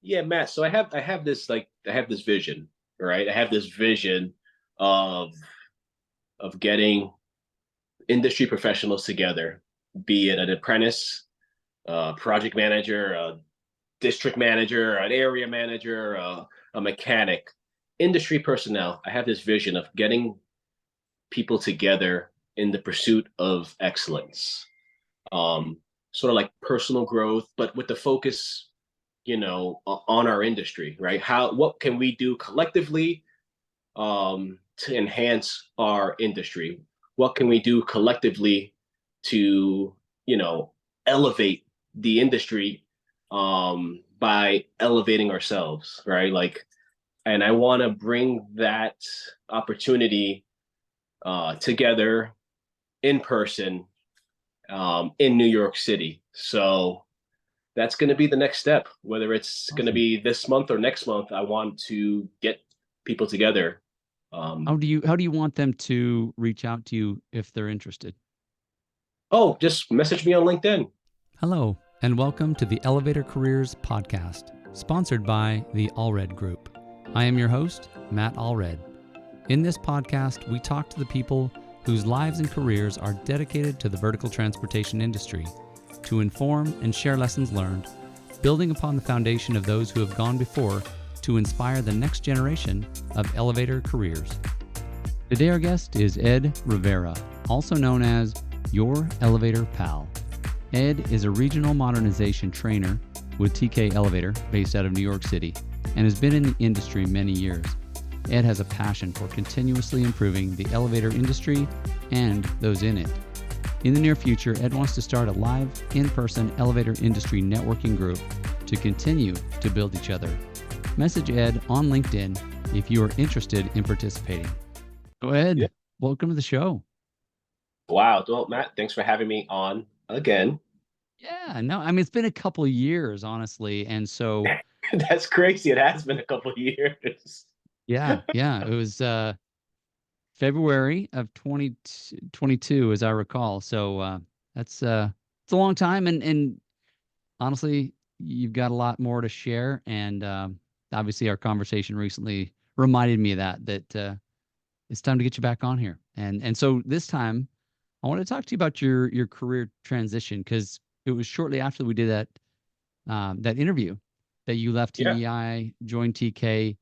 Yeah, Matt. So I have this vision, right? I have this vision of of getting industry professionals together, be it an apprentice, project manager, a district manager, an area manager, a mechanic, industry personnel. I have this vision of getting people together in the pursuit of excellence, um, sort of like personal growth, but with the focus, on our industry, right? What can we do collectively to enhance our industry? What can we do collectively to, elevate the industry by elevating ourselves, right? Like, and I want to bring that opportunity together in person in New York City. So that's going to be the next step. Whether it's going to Awesome. be this month or next month, I want to get people together. Um, How do you want them to reach out to you if they're interested? oh, just message me on LinkedIn. Hello, and welcome to the Elevator Careers Podcast, sponsored by the Allred Group. I am your host, Matt Allred. In this podcast, we talk to the people whose lives and careers are dedicated to the vertical transportation industry to inform and share lessons learned, building upon the foundation of those who have gone before to inspire the next generation of elevator careers. Today, our guest is Ed Rivera, also known as Your Elevator Pal. Ed is a regional modernization trainer with TK Elevator based out of New York City and has been in the industry many years. Ed has a passion for continuously improving the elevator industry and those in it. In the near future, Ed wants to start a live, in-person elevator industry networking group to continue to build each other. Message Ed on LinkedIn if you are interested in participating. Go Yeah. Ed, welcome to the show. Wow. Well, Matt, thanks for having me on again. Yeah, no, I mean, it's been a couple of years, honestly. And so, That's crazy. It has been a couple of years. yeah, it was February of 2022, as I recall. So that's it's a long time, and honestly, you've got a lot more to share. And obviously, our conversation recently reminded me of that it's time to get you back on here. And so this time, I want to talk to you about your career transition because it was shortly after we did that interview that you left Yeah. TEI, joined TK,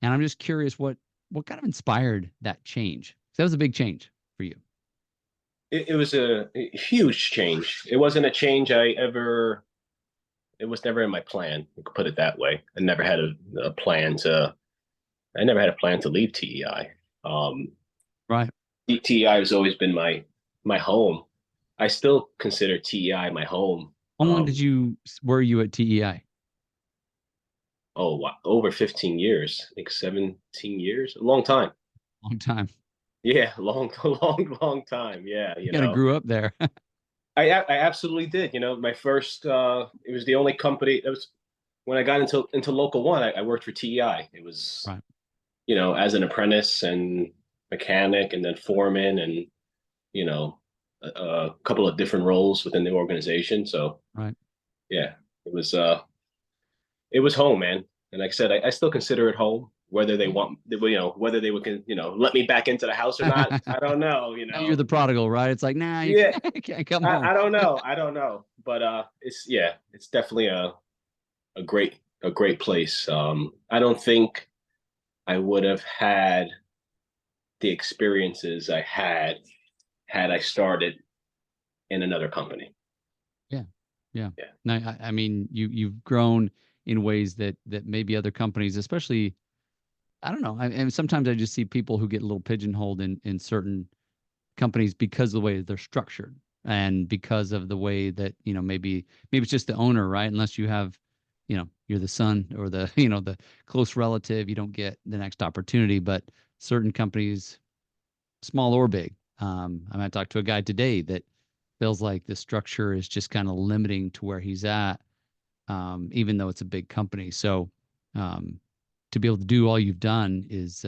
and I'm just curious what kind of inspired that change? 'Cause that was a big change for you. It was a huge change. It wasn't a change it was never in my plan. You could put it that way. A plan I never had a plan to leave TEI. Um, Right. TEI has always been my home. I still consider TEI my home. How long were you at TEI? Oh, wow, over 15 years, like 17 years, a long time. Long time. Yeah, long, long time. Yeah, You kind of grew up there. I absolutely did. My first it was the only company that was when I got into local one. I worked for TEI. It was Right. as an apprentice and mechanic, and then foreman, and you know a couple of different roles within the organization. So Right. yeah, it was it was home, man. And like I said, I still consider it home. Whether they Yeah. want, whether they would, let me back into the house or not, I don't know. Now you're the prodigal, right? It's like, nah, you Yeah, can't come home. I don't know. I don't know. But it's definitely a great place. I don't think I would have had the experiences I had I started in another company. Yeah. Yeah. Yeah. No, I mean, you've grown in ways that maybe other companies, especially, I don't know. And sometimes I just see people who get a little pigeonholed in certain companies because of the way they're structured and because of the way that, maybe it's just the owner, right? Unless you have, you're the son or the, the close relative, you don't get the next opportunity. But certain companies, small or big, I might talk to a guy today that feels like the structure is just kind of limiting to where he's at, even though it's a big company. So, um, to be able to do all you've done is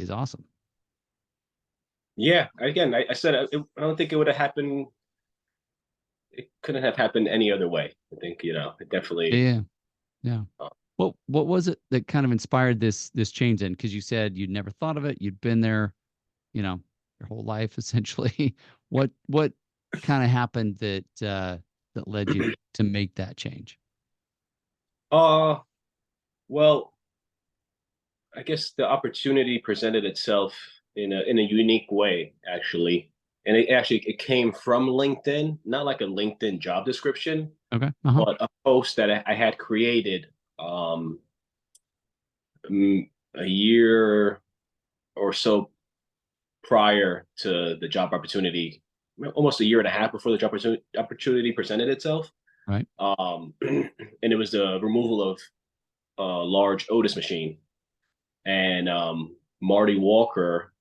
awesome. Yeah. Again, I said I don't think it would have happened. It couldn't have happened any other way. I think it definitely Yeah. Yeah. Uh, What was it that kind of inspired this change then? Because you said you'd never thought of it. You'd been there, you know, your whole life essentially. What kind of happened that led you to make that change? uh, well, I guess the opportunity presented itself in a unique way, actually. And it came from LinkedIn, not like a LinkedIn job description, Okay. Uh-huh. but a post that I had created um, a year or so prior to the job opportunity, almost a year and a half before the job opportunity presented itself. Right. And it was the removal of a large Otis machine. And Marty Walker,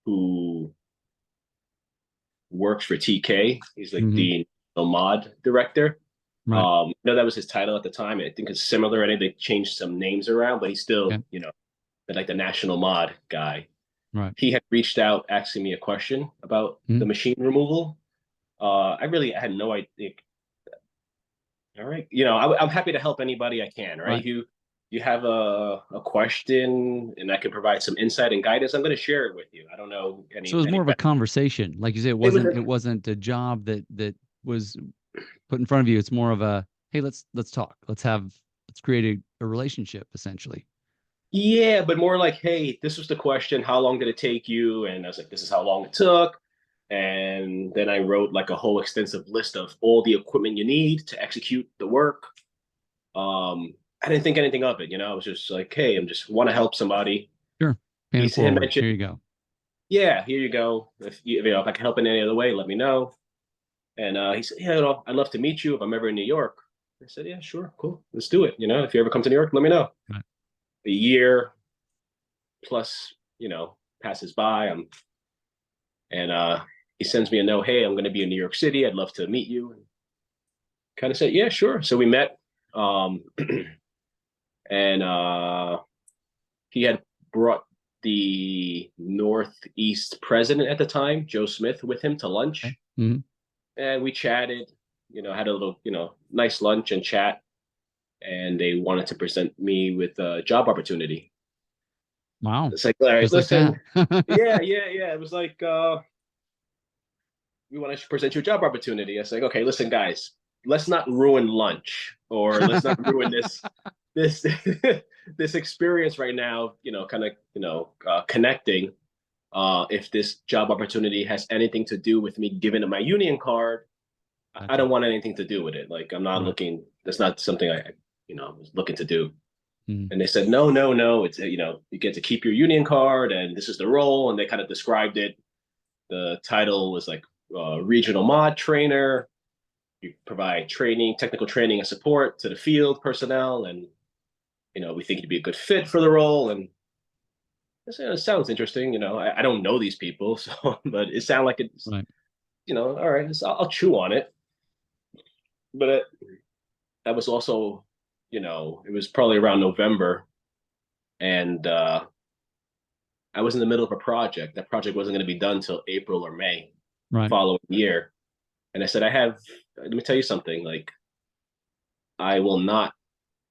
who works for TK, he's like Mm-hmm. the mod director. Right. No, that was his title at the time. I think it's similar. I think they changed some names around, but he's still, Okay. like the national mod guy. Right. He had reached out asking me a question about Mm-hmm. the machine removal. I had no idea. All right, I'm happy to help anybody I can. Right, Right. if you have a question and I can provide some insight and guidance, I'm going to share it with you. I don't know So it was any more of a better. conversation. Like you said, It was it wasn't a job that was put in front of you. It's more of a, hey, let's talk. Let's create a relationship essentially. Yeah, but more like, hey, this was the question. How long did it take you? And I was like, this is how long it took. And then I wrote like a whole extensive list of all the equipment you need to execute the work. I didn't think anything of it. I was just like, hey, I'm just want to help somebody. Sure. Paying it He had forward. mentioned, Here you go. yeah, here you go. If I can help in any other way, let me know. And he said, yeah, I'd love to meet you if I'm ever in New York. I said, yeah, sure, cool, let's do it. If you ever come to New York, let me know. Right. A year plus, passes by. And he sends me a note. Hey, I'm going to be in New York City. I'd love to meet you. And kind of said, yeah, sure. So we met. Um, and he had brought the Northeast president at the time, Joe Smith, with him to Okay. lunch. Mm-hmm. And we chatted, had a little, nice lunch and chat. And they wanted to present me with a job opportunity. Wow. It's like, all right, Just like that. listen. Yeah. It was like, we want to present you a job opportunity. I was like, okay, listen, guys, let's not ruin lunch or let's not ruin this this experience right now. Kind of connecting. If this job opportunity has anything to do with me giving my union card, I Gotcha. don't want anything to do with it. Like I'm not Right. looking. That's not something I was looking to do. Mm-hmm. And they said, no, no, no. It's you get to keep your union card, and this is the role. And they kind of described it. The title was like regional mod trainer. You provide training, technical training and support to the field personnel, and we think you'd be a good fit for the role. And I said, it sounds interesting. I don't know these people, so but it sounded like it's Right. all right. I'll chew on it. But that was also, it was probably around November, and I was in the middle of a project. That project wasn't going to be done till April or May the Right. following year. And I said, let me tell you something. Like, I will not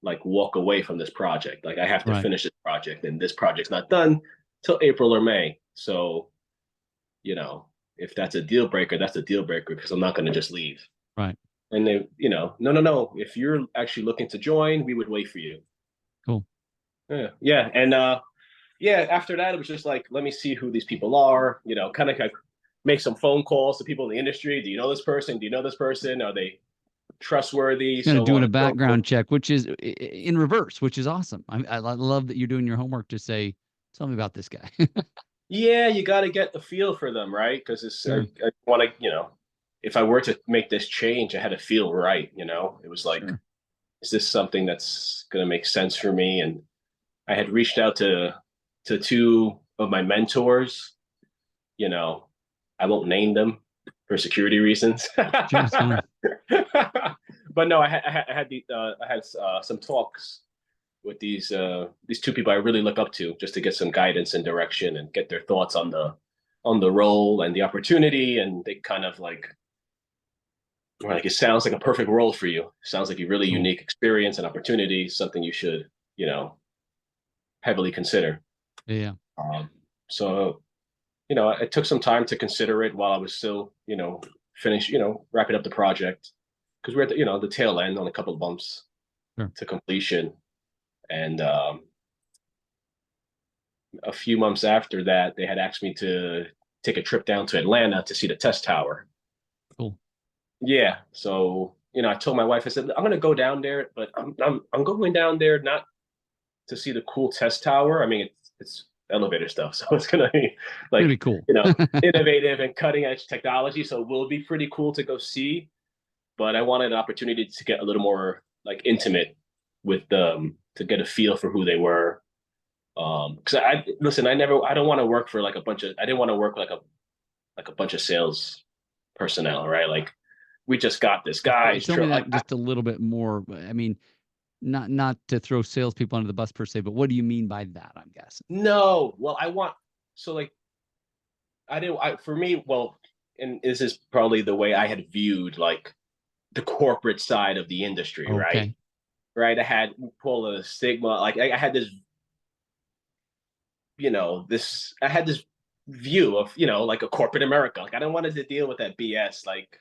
like walk away from this project. Like, I have to Right. finish this project, and this project's not done till April or May. So, if that's a deal breaker, that's a deal breaker because I'm not going to just leave. Right. And they, no, no, no. If you're actually looking to join, we would wait for you. Cool. Yeah. And yeah, after that, it was just like, let me see who these people are, kind of like make some phone calls to people in the industry. Do you know this person? Do you know this person? Are they trustworthy? Kind of So doing on a and so forth. background check, which is in reverse, which is awesome. I love that you're doing your homework to say, tell me about this guy. Yeah, you got to get the feel for them, right? Because Sure. I want to, if I were to make this change, I had to feel right. It was like, Sure. is this something that's going to make sense for me? And I had reached out to two of my mentors. You know, I won't name them for security reasons. Sure. It's fine. But no, I had some talks with these two people I really look up to just to get some guidance and direction and get their thoughts on the role and the opportunity. And they kind of like like, it sounds like a perfect role for you. Sounds like a really Cool. unique experience and opportunity, something you should, heavily consider. Yeah. Um, so, it took some time to consider it while I was still, wrapping up the project because we're at the tail end on a couple of bumps Sure. to completion. And a few months after that, they had asked me to take a trip down to Atlanta to see the test tower. Cool. Yeah. So, I told my wife, I said, I'm going to go down there, but I'm going down there not to see the cool test tower. I mean, it's elevator stuff, so it's going to be It's gonna like, be cool. innovative and cutting edge technology. So it will be pretty cool to go see. But I wanted an opportunity to get a little more like intimate with them to get a feel for who they were. Because I listen, I don't want to work for like a bunch of, I didn't want to work like a bunch of sales personnel, right? Like we just got this guys. Tell me that just a little bit more. I mean, not to throw salespeople under the bus per se, but what do you mean by that? I'm guessing. No, well, so like for me, well, and this is probably the way I had viewed like the corporate side of the industry, right? Okay. Right. I had pull a stigma, like I had this, I had this view of, like a corporate America. Like I don't want to deal with that BS, like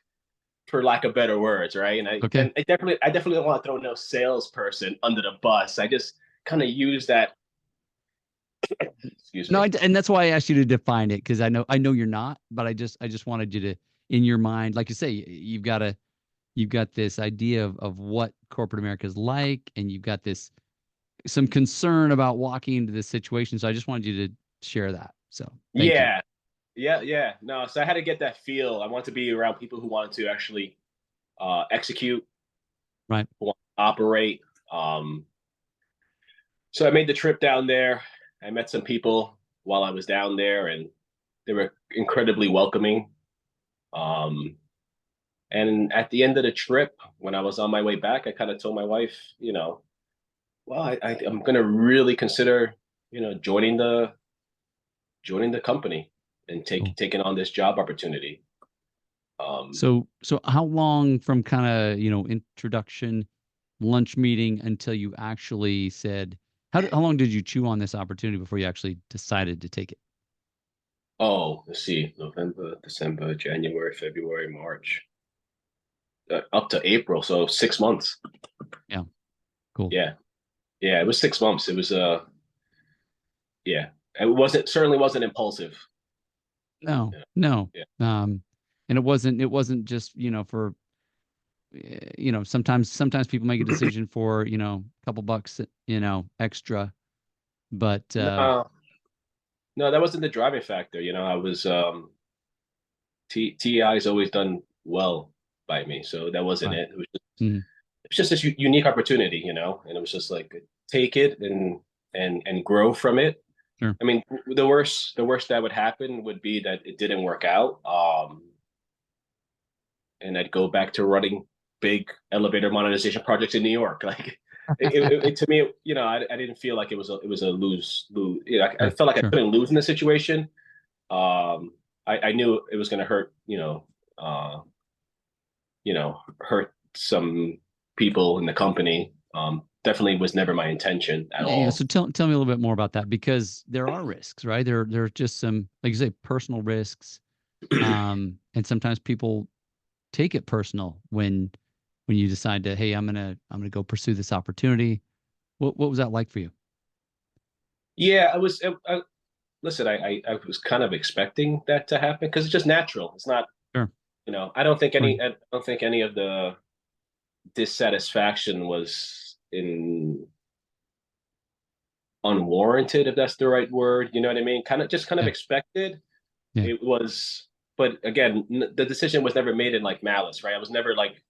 for lack of better words, right? And I Okay. and I definitely don't want to throw no salesperson under the bus. I just kind of use that. Excuse No, me. and that's why I asked you to define it because I know you're not, but I just wanted you to in your mind, like you say, you've got this idea of what corporate America is like, and you've got this some concern about walking into this situation. So I just wanted you to share that. So thank you. Yeah, yeah. No, so I had to get that feel. I want to be around people who wanted to actually execute, Right. who want to operate. Um, so I made the trip down there. I met some people while I was down there, and they were incredibly welcoming. Um, and at the end of the trip, when I was on my way back, I kind of told my wife, well, I'm going to really consider, joining the company and Cool. taking on this job opportunity. Um, So how long from kind of introduction, lunch meeting until you actually said how long did you chew on this opportunity before you actually decided to take it? oh, let's see, November, December, January, February, March, up to April, so 6 months. Yeah. Cool. Yeah, yeah, it was 6 months. It was yeah, it wasn't certainly wasn't impulsive. No, Yeah, no. yeah. And it wasn't just, for sometimes people make a decision for, a couple bucks, extra, but No, no, that wasn't the driving factor. I was TI's always done well by me, so that wasn't right. it. Mhm. It was just this unique opportunity, and it was just like take it and grow from it. Sure. I mean, the worst that would happen would be that it didn't work out, and I'd go back to running big elevator modernization projects in New York. Like to me, I didn't feel like it was a lose lose. I Sure. felt like I Sure. couldn't lose in the situation. Um, I knew it was going to hurt, hurt some people in the company. Definitely was never my intention at Yeah. all. So tell me a little bit more about that because there are risks, right? There are just some, like you say, personal risks. And sometimes people take it personal when you decide to, hey, I'm gonna go pursue this opportunity. What was that like for you? Yeah, listen, I was kind of expecting that to happen because it's just natural. It's not, Sure. Right. I don't think any of the dissatisfaction was in unwarranted, if that's the right word. You know what I mean? Kind of Yeah. expected. Yeah. It was, but again, the decision was never made in like malice, right? I was never like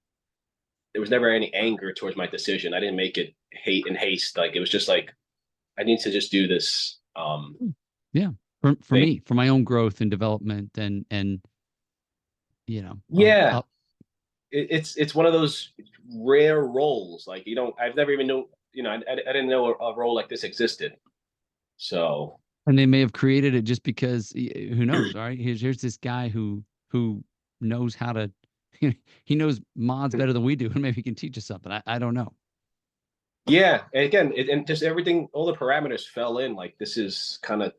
there was never any anger towards my decision. I didn't make it hate and haste. Like it was just like I need to just do this Mm. Yeah. For thing. me, for my own growth and development and Yeah, up. it's one of those rare roles. Like I've never even knew. I didn't know a role like this existed. So And they may have created it just because who knows, all right? Here's this guy who knows how to he knows mods better than we do, and maybe he can teach us something. I don't know. Yeah, and again, and just everything, all the parameters fell in. Like this is kind of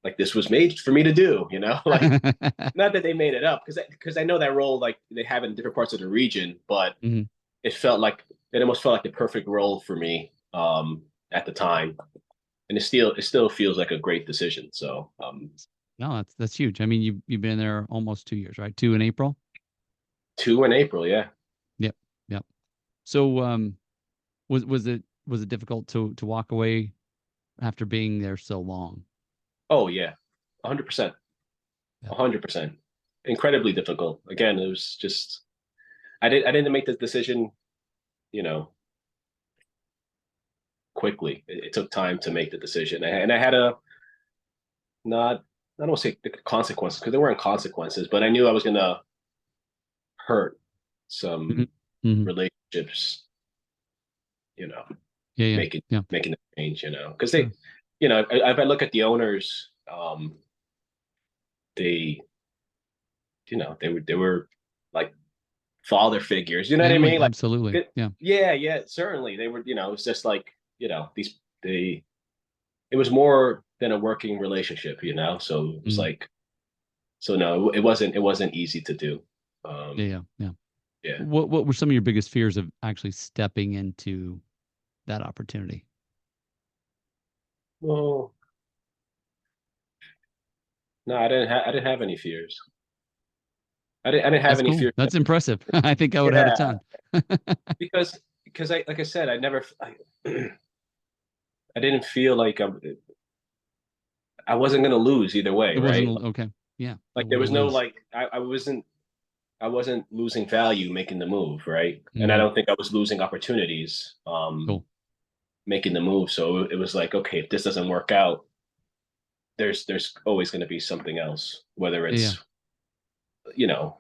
like this was made for me to do, like not that they made it up because I know that role like they have it in different parts of the region, but Hmm. it felt like it almost felt like the perfect role for me at the time, and it still feels like a great decision. So No, that's huge. I mean, you've been there almost 2 years, right? 2 in April. two in April, yeah. Yep, yep. So, was it difficult to walk away after being there so long? Oh yeah, 100%, Yep. 100%. Incredibly difficult. Again, it was just I didn't make the decision, you know, quickly. It took time to make the decision, and I had a not I don't want to say the consequences because there weren't consequences, but I knew I was gonna hurt Hmm. some Hmm. relationships, you know, Yeah, yeah, making yeah. making the change, because Sure. if I look at the owners, they, they were like father figures, you know what I Family, mean? Like, absolutely. Yeah. yeah, yeah, certainly they were, it's just like, these they it was more than a working relationship, so it was Mm. like, so no, it wasn't easy to do. Yeah, Um, yeah, yeah. yeah. What were some of your biggest fears of actually stepping into that opportunity? Well, no, I didn't have any fears. I didn't have That's any cool. fears. That's impressive. I think I would have had a Yeah, ton. because I like I said, I didn't feel like I wasn't gonna lose either way, It wasn't right? okay. Yeah, Like there nowhere to was no lose. like I wasn't losing value making the move, right? And I Hmm. don't think I was losing opportunities Cool. making the move. So it was like, okay, if this doesn't work out, there's always going to be something else, whether Yeah, yeah. it's you know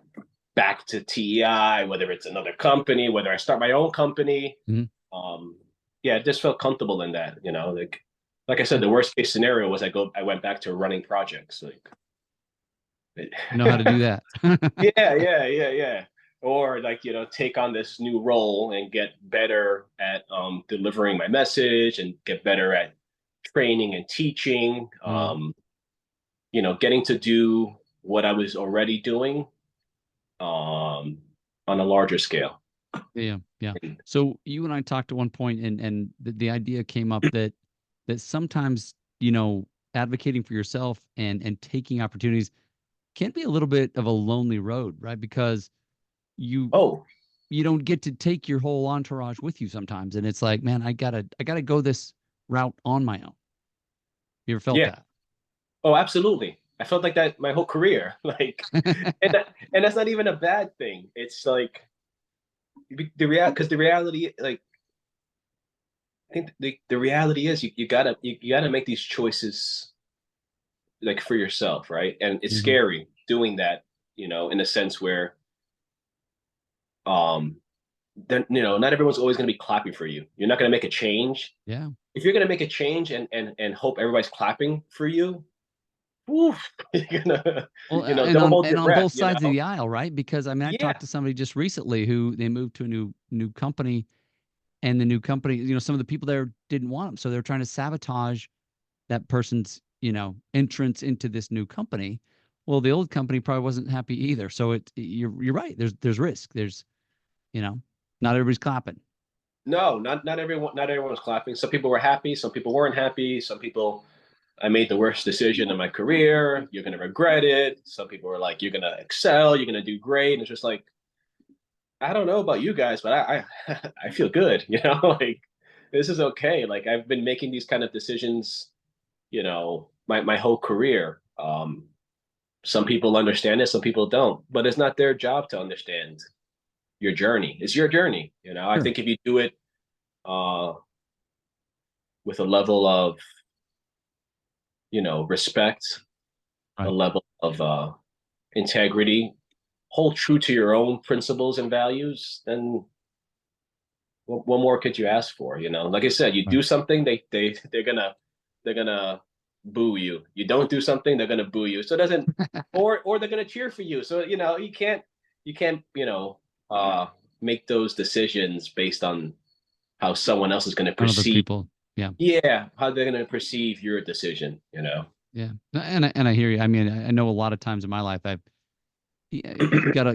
back to TEI, whether it's another company, whether I start my own company. Hmm. Um, yeah, I just felt comfortable in that. Like I said, Cool. the worst case scenario was I went back to running projects. Like, You know how to do that. yeah, yeah, yeah, yeah. Or like, take on this new role and get better at delivering my message and get better at training and teaching. Mm. Getting to do what I was already doing on a larger scale. Yeah, yeah. So you and I talked at one point, and the idea came up that sometimes advocating for yourself and taking opportunities can be a little bit of a lonely road, right? Because you Oh, you don't get to take your whole entourage with you sometimes, and it's like, man, I gotta go this route on my own. You ever felt yeah. that? Oh, absolutely. I felt like that my whole career. And that's not even a bad thing. It's like because the reality, like, I think the reality is you gotta make these choices like for yourself, right? And it's Hmm. scary doing that, in a sense where um then not everyone's always going to be clapping for you. You're not going to make a change. Yeah. If you're going to make a change and hope everybody's clapping for you, oof, you're gonna, Well, don't hold and your on breath, both sides of the aisle, right? Because I mean, I Yeah. talked to somebody just recently who they moved to a new company, and the new company, some of the people there didn't want them, so they're trying to sabotage that person's, entrance into this new company. Well, the old company probably wasn't happy either. So you're right. There's risk. There's, you know, not everybody's clapping. No, not everyone was clapping. Some people were happy, some people weren't happy, some people, I made the worst decision in my career. You're gonna regret it. Some people were like, you're gonna excel, you're gonna do great. And it's just like, I don't know about you guys, but I I feel good, like this is okay. Like I've been making these kind of decisions, my whole career. Some people understand it, some people don't, but it's not their job to understand your journey. It's your journey. I Sure. think if you do it uh, with a level of, respect, a Right. level of integrity, hold true to your own principles and values, then what more could you ask for? Like I said, you Right. do something, they're gonna boo you. You don't do something, they're gonna boo you. So it doesn't, or they're gonna cheer for you. So you you can't, make those decisions based on how someone else is going to On other perceive. people. Yeah. Yeah, how they're going to perceive your decision. Yeah. And I hear you. I mean, I know a lot of times in my life I've got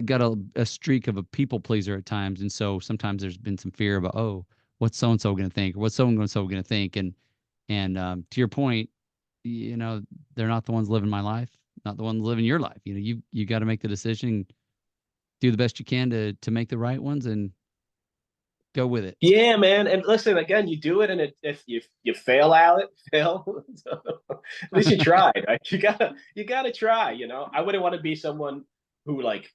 a streak of a people pleaser at times, and so sometimes there's been some fear about, oh, what's so and so going to think, or what's so and so going to think, and to your point, you know, they're not the ones living my life, not the ones living your life. You know, you got to make the decision, do the best you can to make the right ones, and go with it. Yeah, man. And listen, again, you do it, and if you fail at it, fail. So, at least you tried. Right? You gotta try. I wouldn't want to be someone who like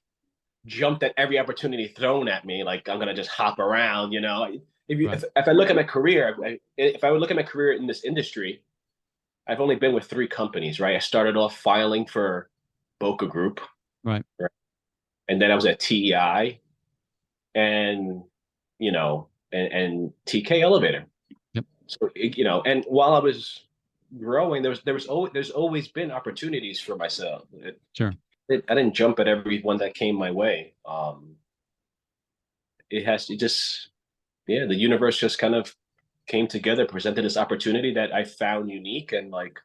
jumped at every opportunity thrown at me. Like I'm gonna just hop around. Right. If I look at my career, if I would look at my career in this industry, I've only been with 3 companies. Right. I started off filing for Boca Group, Right. right? And then I was at TEI, and and TK Elevator. Yep. So and while I was growing, there's always been opportunities for myself. Sure. I didn't jump at every one that came my way. It has to just yeah, the universe just kind of came together, presented this opportunity that I found unique, and like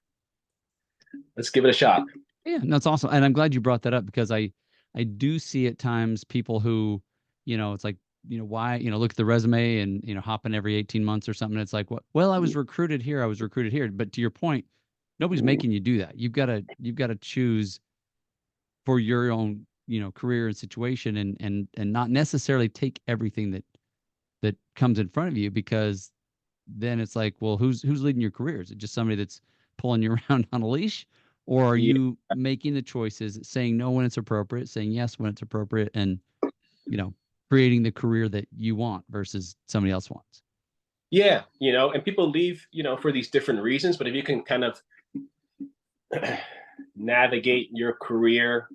let's give it a shot. Yeah, and that's awesome. And I'm glad you brought that up because I do see at times people who, it's like, why, look at the resume and, hop in every 18 months or something. It's like, what, well, I was recruited here. I was recruited here. But to your point, nobody's making you do that. You've got to choose for your own, career and situation, and not necessarily take everything that comes in front of you, because then it's like, well, who's leading your career? Is it just somebody that's pulling you around on a leash, or are Yeah, you making the choices, saying no when it's appropriate, saying yes when it's appropriate, and you know, creating the career that you want versus somebody else wants? yeah, and people leave, for these different reasons, but if you can kind of navigate your career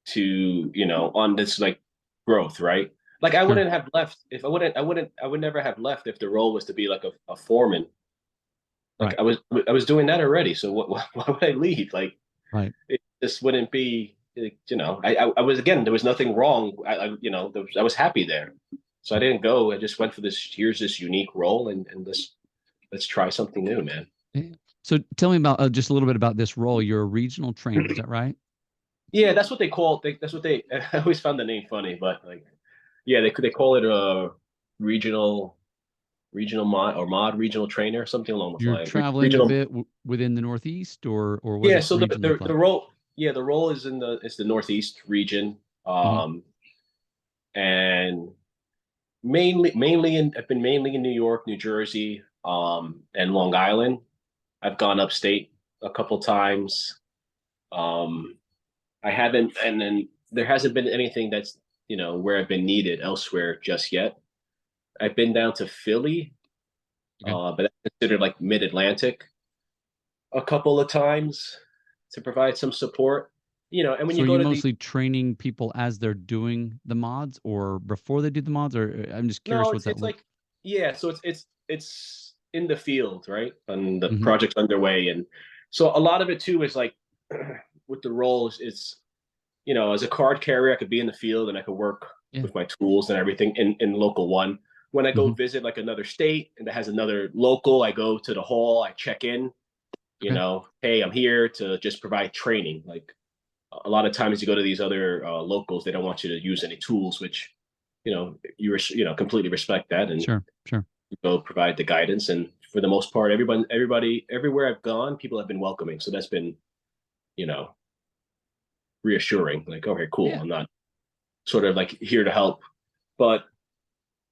to on this like growth, right? Like I Sure. wouldn't have left if I would never have left if the role was to be like a foreman. Like Right. I was doing that already, so why would I leave? Like Right. it just wouldn't be I was, again, there was nothing wrong. I was happy there, so I didn't go. I just went for this. Here's this unique role, and let's try something new, man. Yeah. So tell me about just a little bit about this role. You're a regional trainer, is that right? Yeah, that's what they call. That's what they. I always found the name funny, but like, yeah, they call it a regional mod regional trainer, something along those You're lines. traveling a Regional. bit within the Northeast, or what Yeah, does so region look the like? role. Yeah, the role is it's the Northeast region, Hmm. and mainly I've been mainly in New York, New Jersey, and Long Island. I've gone upstate a couple times. Um, I haven't, and then there hasn't been anything that's where I've been needed elsewhere just yet. I've been down to Philly, Okay. but that's considered like mid-Atlantic a couple of times to provide some support. And when So you are go you to the mostly training people as they're doing the mods, or before they do the mods? Or I'm just no, curious it's what that it's looks. like yeah, so it's in the field, right? And the Hmm. project's underway, and so a lot of it too is like with the roles, it's as a card carrier, I could be in the field and I could work Yeah. with my tools and everything in local one. When I go Hmm. visit like another state and that has another local, I go to the hall, I check in, Okay. hey, I'm here to just provide training. Like a lot of times you go to these other locals, they don't want you to use any tools, which completely respect that, and Sure. Sure. you go provide the guidance. And for the most part, everybody, everywhere I've gone, people have been welcoming. So that's been you know reassuring. Like, okay, cool. Yeah. I'm not sort of like here to help, but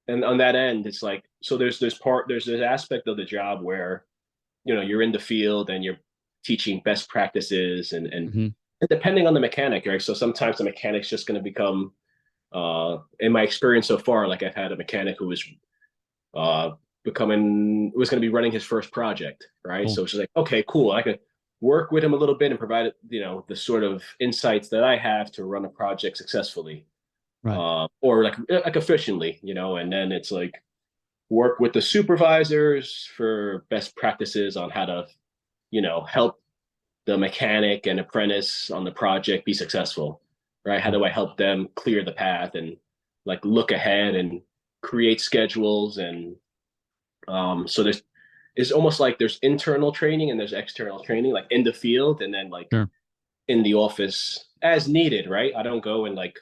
and on that end, it's like so there's this aspect of the job where you're in the field and you're teaching best practices, Hmm. and depending on the mechanic, right? So sometimes the mechanic's just going to become in my experience so far, like I've had a mechanic who was uh was going to be running his first project, right? Cool. So it's like, okay, cool, I could work with him a little bit and provide the sort of insights that I have to run a project successfully, Right. or like efficiently, and then it's like work with the supervisors for best practices on how to help the mechanic and apprentice on the project be successful. right? How do I help them clear the path and like look ahead and create schedules? And so it's almost like there's internal training and there's external training, like in the field and then like Sure. in the office as needed, right? I don't go and like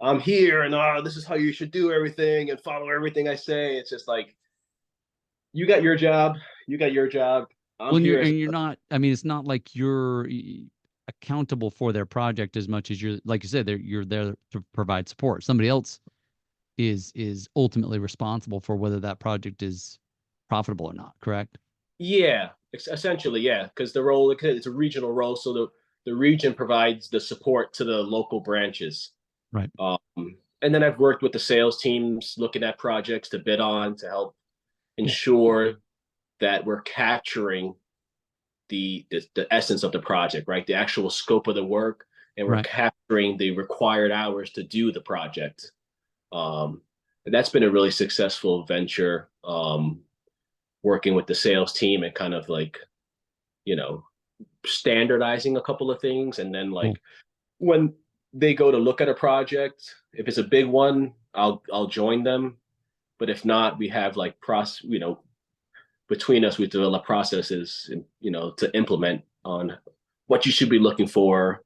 I'm here and this is how you should do everything and follow everything I say. It's just like you got your job, you got your job. I'm Well, here as you're not, I mean, it's not like you're accountable for their project as much as you're, like you said, you're there to provide support. Somebody else is ultimately responsible for whether that project is profitable or not, correct? yeah, essentially, yeah, because the role it's a regional role, so the region provides the support to the local branches. Right. Um, and then I've worked with the sales teams looking at projects to bid on to help Cool. ensure that we're capturing the essence of the project, right? The actual scope of the work, and we're Right. capturing the required hours to do the project. And that's been a really successful venture. Working with the sales team and kind of like, you know, standardizing a couple of things, and then Cool. like when they go to look at a project, if it's a big one, I'll join them. But if not, we have like between us, we develop processes, to implement on what you should be looking for,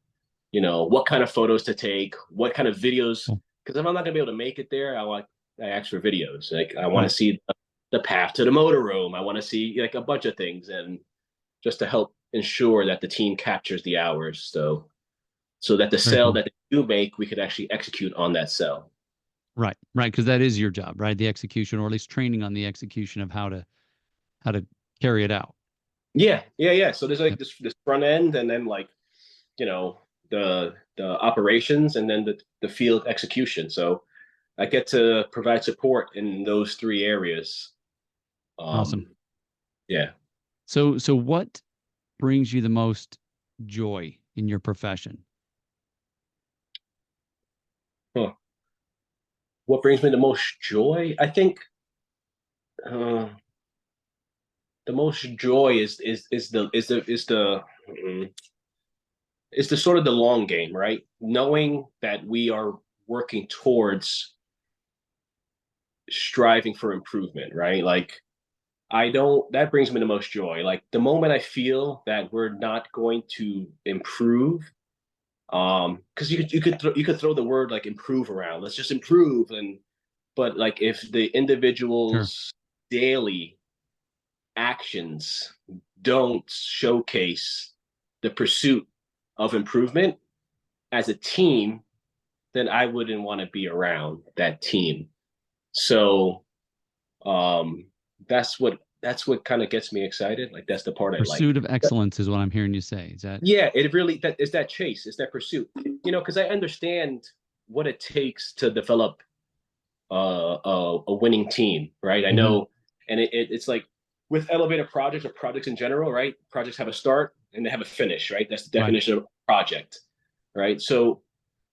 what kind of photos to take, what kind of videos. Cool. Because if I'm not gonna be able to make it there, I ask for videos. Like I want to Right. see the path to the motor room. I want to see like a bunch of things, and just to help ensure that the team captures the hours. So that the Very sale cool. that they do make, we could actually execute on that sale. Right. Right. Because that is your job, right? The execution, or at least training on the execution of how to carry it out. Yeah, yeah, yeah. So there's like Yep. this front end, and then like you know the operations, and then the field execution. So I get to provide support in those three areas. Awesome. Um, yeah. So what brings you the most joy in your profession? Huh. What brings me the most joy? I think uh, the most joy mm, is the sort of the long game, right? Knowing that we are working towards striving for improvement, right? Like I don't that brings me the most joy. Like the moment I feel that we're not going to improve, because you could throw the word like improve around. Let's just improve, and but like if the Sure. individual's daily actions don't showcase the pursuit of improvement as a team, then I wouldn't want to be around that team. So um, that's what kind of gets me excited. Like that's the part I like. Pursuit of excellence is what I'm hearing you say. Is that Yeah, it really that is that chase, it's that pursuit. Because I understand what it takes to develop a winning team, right? I Mhm. know, and it's like with elevator projects or projects in general, right? Projects have a start and they have a finish, right? That's the Right. definition of a project, right? So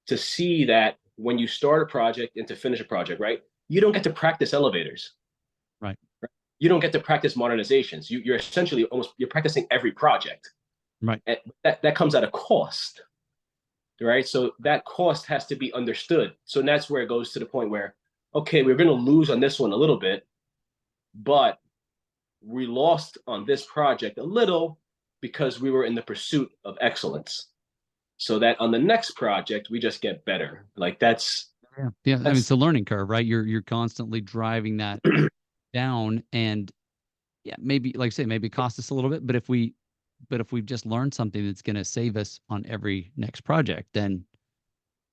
to see that when you start a project and to finish a project, right? You don't get to practice elevators. Right. You don't get to practice modernizations. You're essentially you're practicing every project. Right. And that comes at a cost, right? So that cost has to be understood. So that's where it goes to the point where, okay, we're going to lose on this one a little bit, but we lost on this project a little because we were in the pursuit of excellence. So that on the next project we just get better. Like Yeah. Yeah. I mean, it's that's a learning curve, right? You're constantly driving that down, and yeah, maybe like I say, maybe it cost us a little bit, but if we've just learned something that's going to save us on every next project, then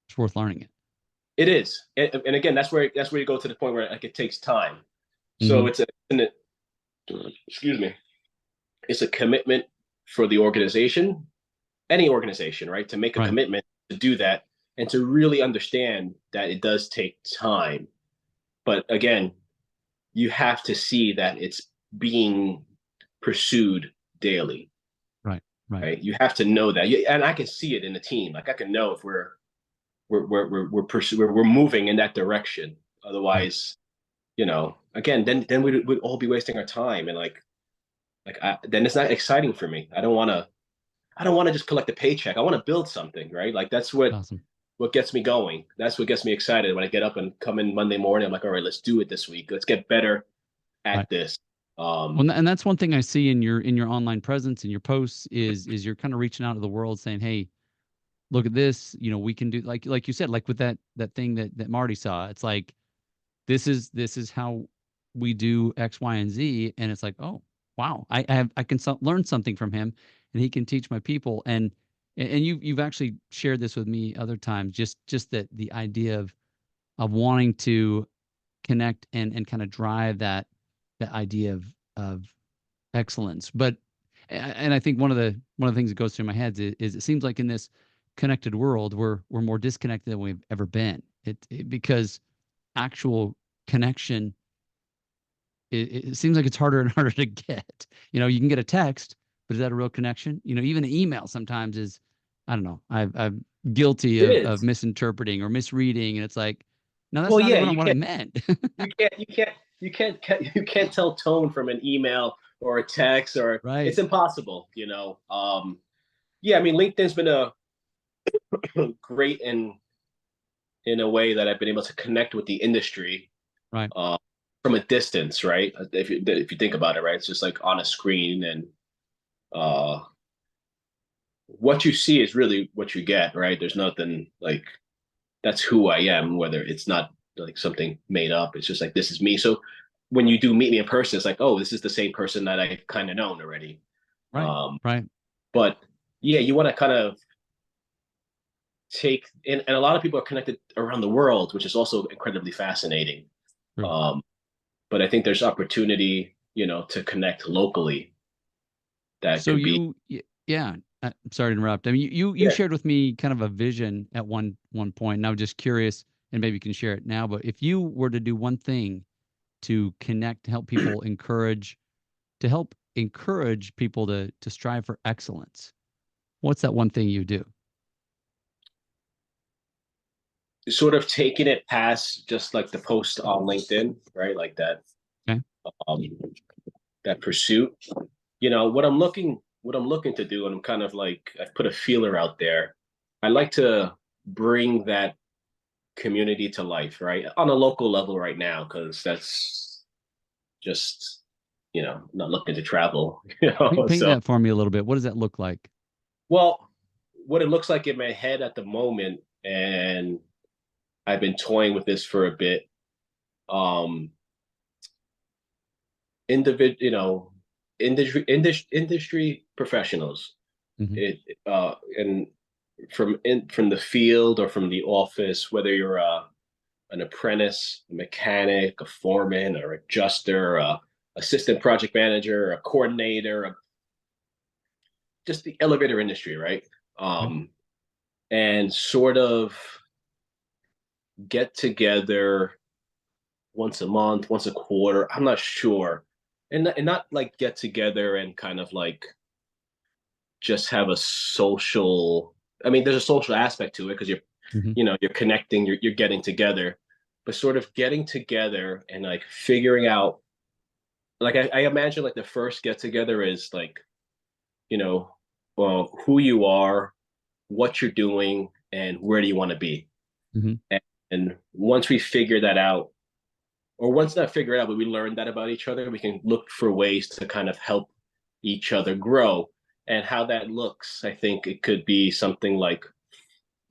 it's worth learning it. it is. And again, that's where you go to the point where like it takes time. So Hmm. it's excuse me, it's a commitment for the organization, any organization, right? To make a Right. commitment to do that and to really understand that it does take time. But again, you have to see that it's being pursued daily, Right. Right. right? You have to know that, and I can see it in the team. Like I can know if we're moving in that direction. Right. Otherwise, again, then we'd all be wasting our time, and then it's not exciting for me. I don't want to just collect a paycheck. I want to build something, right? Like that's what Awesome. what gets me going. That's what gets me excited when I get up and come in Monday morning. I'm like, all right, let's do it this week. Let's get better Right. at this. Well, and that's one thing I see in your online presence and your posts is you're kind of reaching out to the world saying, hey, look at this, we can do like you said, like with that thing that Marty saw. It's like this is how we do X, Y, and Z. And it's like, oh, wow, I can learn something from him, and he can teach my people. And you've actually shared this with me other times, just that the idea of wanting to connect and kind of drive that idea of excellence. But and I think one of the things that goes through my head is it seems like in this connected world we're more disconnected than we've ever been. Because actual connection, it seems like it's harder and harder to get. You can get a text, but is that a real connection? Even an email sometimes is, I don't know. I'm guilty it of is. misinterpreting or misreading, and it's like, no, that's Well, not yeah, even what I meant. you can't tell tone from an email or a text, or Right, it's impossible. Yeah, I mean, LinkedIn's been a great in a way that I've been able to connect with the industry right. uh, from a distance, right? If you think about it, right, it's just like on a screen, and uh, what you see is really what you get, right? There's nothing like that's who I am, whether it's not like something made up. It's just like this is me. So when you do meet me in person, it's like, oh, this is the same person that I've kind of known already. Right, Um, right. but yeah, you want to kind of take and a lot of people are connected around the world, which is also incredibly fascinating. True. Um, but I think there's opportunity, to connect locally that So could be. yeah, I'm sorry to interrupt. I mean, you Yeah. shared with me kind of a vision at one point, and I was just curious, and maybe you can share it now. But if you were to do one thing to connect, to help people encourage people to strive for excellence, what's that one thing you do? Sort of taking it past just like the post on LinkedIn, right? Like Okay. um, that pursuit. What I'm looking to do, and I'm kind of like I've put a feeler out there. I like to bring that community to life, right, on a local level right now, because that's just not looking to travel. Paint So that for me a little bit. What does that look like? well, what it looks like in my head at the moment, and I've been toying with this for a bit. Um, industry professionals, Hmm. and from the field or from the office, whether you're an apprentice, a mechanic, a foreman, or adjuster, assistant project manager, a coordinator, just the elevator industry, right? Okay. Um, and sort of get together once a month, once a quarter. I'm not sure, and not like get together and kind of like just have a social. I mean, there's a social aspect to it because Hmm. you're connecting, you're getting together, but sort of getting together and like figuring out. Like I imagine like the first get together is like you know, well, who you are, what you're doing, and where do you want to be. Hmm. And once we figure that out, or once not figure it out, but we learn that about each other, we can look for ways to kind of help each other grow. And how that looks, I think it could be something like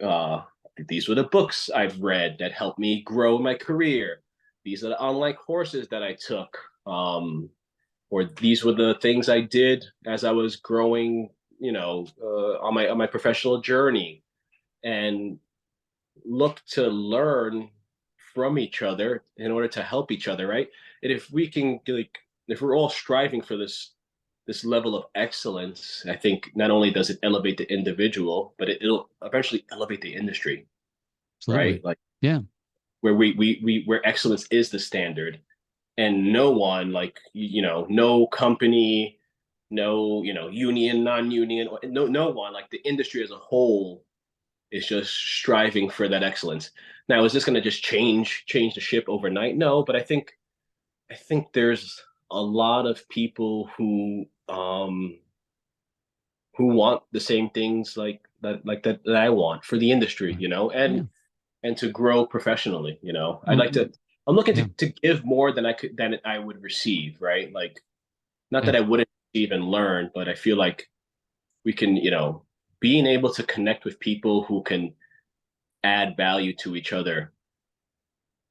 uh, these were the books I've read that helped me grow my career. These are the online courses that I took. Or these were the things I did as I was growing, on my professional journey, and look to learn from each other in order to help each other, right? And if we can like, if we're all striving for this level of excellence, I think not only does it elevate the individual, but it'll eventually elevate the industry, right? Absolutely. Like Yeah. where we where excellence is the standard, and no one like no company, no union, non-union, no one, like the industry as a whole is just striving for that excellence. Now, is this going to just change the ship overnight? No, but I think there's a lot of people who want the same things that I want for the industry, Right. you know, Yeah. and to grow professionally, you know. I'd Well, like to I'm looking yeah. to give more than I would receive, right? Like not Yeah. that I wouldn't even learn, but I feel like we can, you know, being able to connect with people who can add value to each other,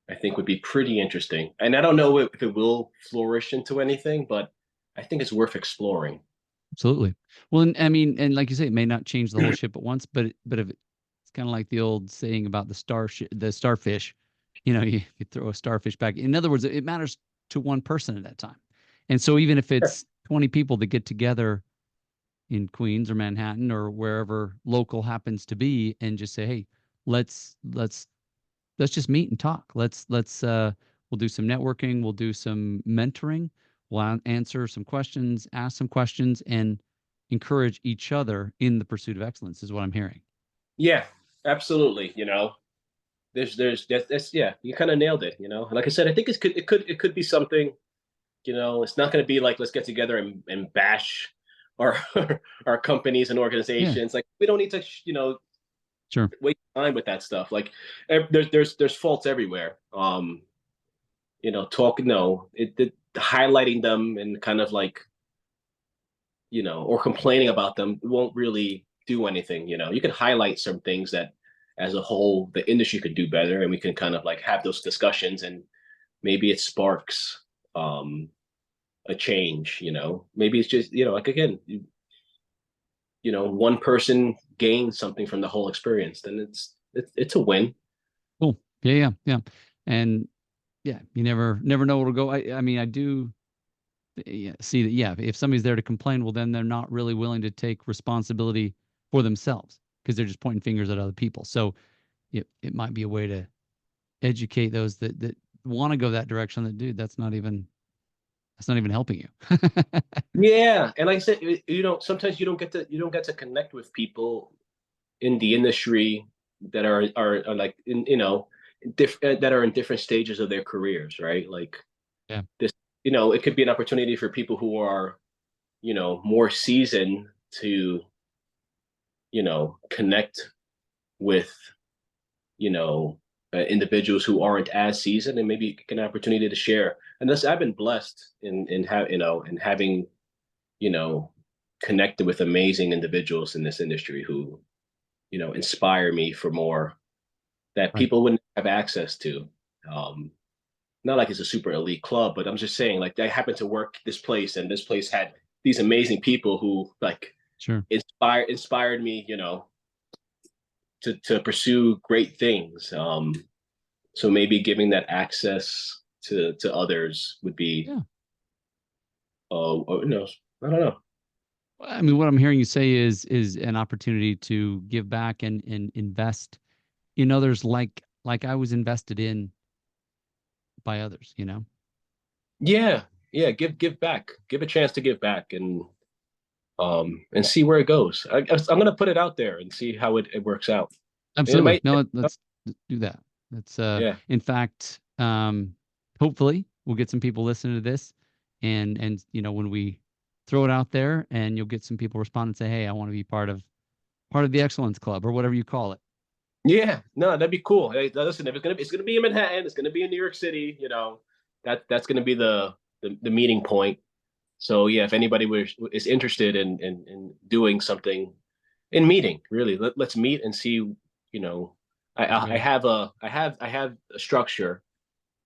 I think would be pretty interesting. And I don't know if it will flourish into anything, but I think it's worth exploring. Absolutely. Well, and I mean, and like you say, it may not change the whole ship at once, but if it's kind of like the old saying about the starfish, you throw a starfish back. In other words, it matters to one person at that time. And so even if it's 20 people that get together in Queens or Manhattan or wherever local happens to be and just say, hey, let's just meet and talk. We'll do some networking, we'll do some mentoring, we'll answer some questions, ask some questions, and encourage each other in the pursuit of excellence is what I'm hearing. Yeah, absolutely. You know, that's yeah, you kind of nailed it. You know, like I said, I think it could be something. You know, it's not going to be like let's get together and bash our our companies and Yeah, organizations. Like we don't need to, you know, sure. waste time with that stuff. Like there's faults everywhere. You know, talk no, it highlighting them and kind of like you know, or complaining about them won't really do anything. You know, you can highlight some things that as a whole the industry could do better, and we can kind of like have those discussions, and maybe it sparks a change. You know, maybe it's just you know, like again, you know, one person gains something from the whole experience, then it's a win. Cool. Yeah, yeah, yeah. And yeah, you never know what'll go. I mean, I do yeah, see that. Yeah, if somebody's there to complain, well, then they're not really willing to take responsibility for themselves because they're just pointing fingers at other people. So it might be a way to educate those that want to go that direction. That dude, that's not even helping you. Yeah, and like I said, you know, sometimes you don't get to connect with people in the industry that are like in you know that are in different stages of their careers, right? Like Yeah, this, you know, it could be an opportunity for people who are you know more seasoned to you know connect with you know individuals who aren't as seasoned and maybe get an opportunity to share. And this, I've been blessed in have you know in having you know connected with amazing individuals in this industry who you know inspire me for more that right. people wouldn't have access to. Um, Not like it's a super elite club, but I'm just saying, like, I happened to work this place, and this place had these amazing people who like Sure. inspired me, you know, to pursue great things. So maybe giving that access to others would be, Yeah. you know, I don't know. Well, I mean, what I'm hearing you say is an opportunity to give back and invest in others like I was invested in by others, you know? Yeah, yeah. Give back. Give a chance to give back, and see where it goes. I'm gonna put it out there and see how it works out. And it Absolutely. might, No, let's do that. Let's yeah, in fact, hopefully we'll get some people listening to this and when we throw it out there and you'll get some people respond and say, "Hey, I want to be part of the Excellence Club," or whatever you call it. yeah. No, that'd be cool. Hey, listen, if it's gonna be in Manhattan, it's gonna be in New York City. You know, that's gonna be the meeting point. So yeah, if anybody is interested in doing something in meeting, really, let's meet and see. You know, Sounds great. I have a structure,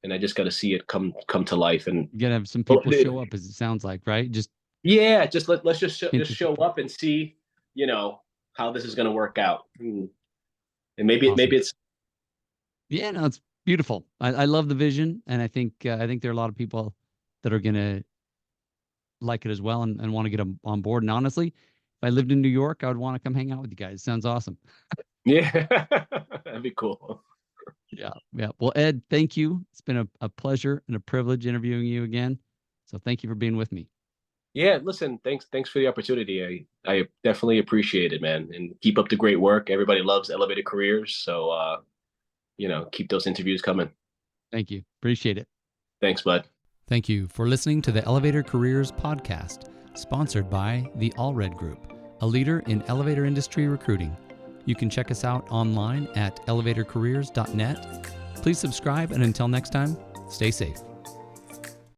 and I just got to see it come to life. And You gotta have some well, people show up as it sounds like, right? Just yeah, let's just interested show people. up and see, you know, how this is going to work out. And maybe Awesome. it's Yeah, no, it's beautiful. I love the vision, and I think there are a lot of people that are gonna like it as well and want to get on board. And honestly, if I lived in New York, I would want to come hang out with you guys. Sounds awesome. yeah, that'd be cool. Yeah, yeah. Well, Ed, thank you. It's been a pleasure and a privilege interviewing you again. So thank you for being with me. Yeah, listen, thanks for the opportunity. I definitely appreciate it, man. And keep up the great work. Everybody loves elevated careers, so you know, keep those interviews coming. Thank you. Appreciate it. Thanks, bud. Thank you for listening to the Elevator Careers podcast, sponsored by the Allred Group, a leader in elevator industry recruiting. You can check us out online at elevatorcareers.net. Please subscribe, and until next time, stay safe.